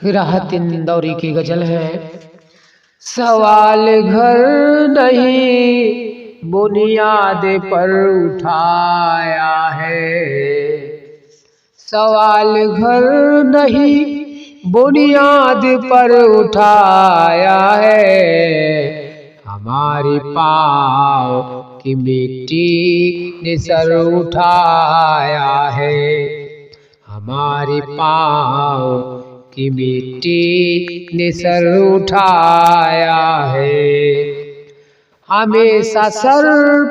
राहत इंदौरी की गजल है। सवाल घर नहीं बुनियाद पर उठाया है, सवाल घर नहीं बुनियाद पर उठाया है। हमारी पाँव की मिट्टी ने सर उठाया है, हमारी पाँव की मिट्टी ने सर उठाया है। हमेशा सर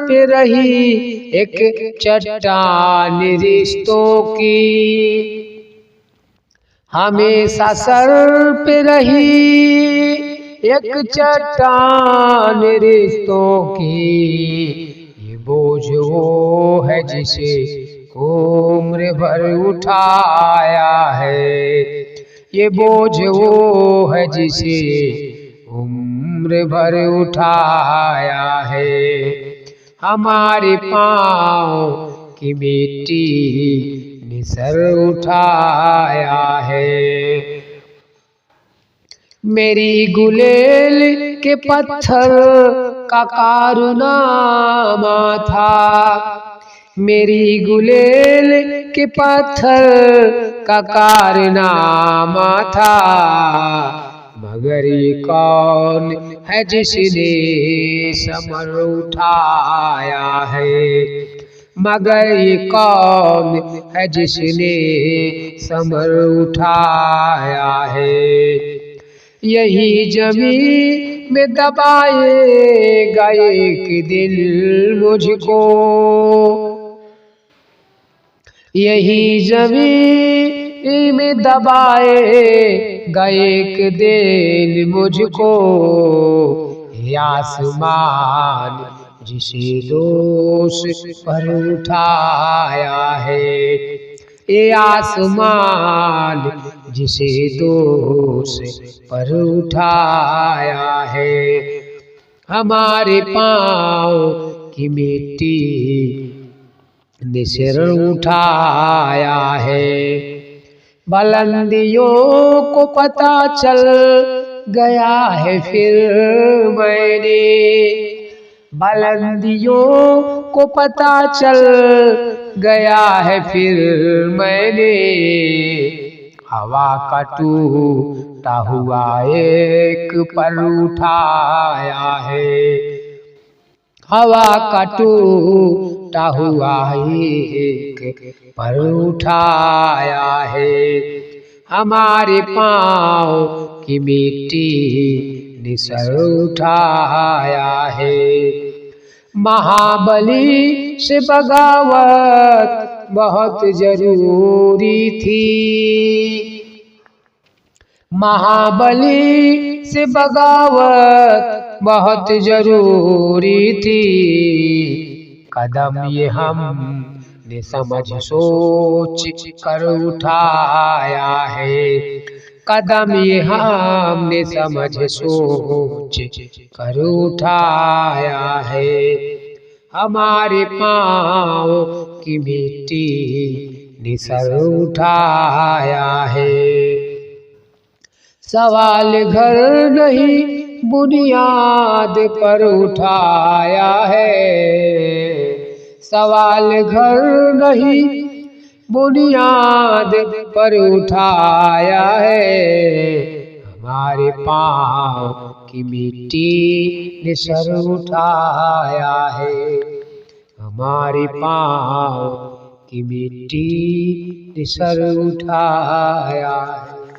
पे रही एक चट्टान रिश्तों की, हमेशा सर पे रही एक चट्टान रिश्तों की। ये बोझ वो है जिसे उम्र भर उठाया है, ये बोझ वो है जिसे उम्र भर उठाया है। हमारे पाँव की मिट्टी ने सर उठाया है। मेरी गुलेल के पत्थर का कारनामा था, मेरी गुलेल के पत्थर का कारनामा था। मगर ये कौन है जिसने समर उठाया है, मगर ये कौन है जिसने समर उठाया है। यही जमीन में दबाएगा एक दिल मुझको, यही जमीन में दबाएगा एक दिल मुझको। ये आसमान जिसे दोष पर उठाया है, ये आसमान जिसे दोष पर उठाया है। हमारे पाँव की मिट्टी ने सिर उठाया है। बुलंदियों को पता चल गया है फिर मैंने, बुलंदियों को पता चल गया है फिर मैंने। हवा का टूटा हुआ एक पर उठाया है, हवा का टूटा हुआ एक पर उठाया है। हमारे पाँव की मिट्टी ने सर उठाया है। महाबली से बगावत बहुत जरूरी थी, महाबली से बगावत बहुत जरूरी थी। कदम ये हमने समझ सोच कर उठाया है, कदम ये हमने समझ सोच कर उठाया है। हमारे पाँव की मिट्टी ने सर उठाया है। सवाल घर नहीं बुनियाद पर उठाया है, सवाल घर नहीं बुनियाद पर उठाया है। हमारे पाँव की मिट्टी ने सर उठाया है, हमारे पाँव की मिट्टी ने सर उठाया है।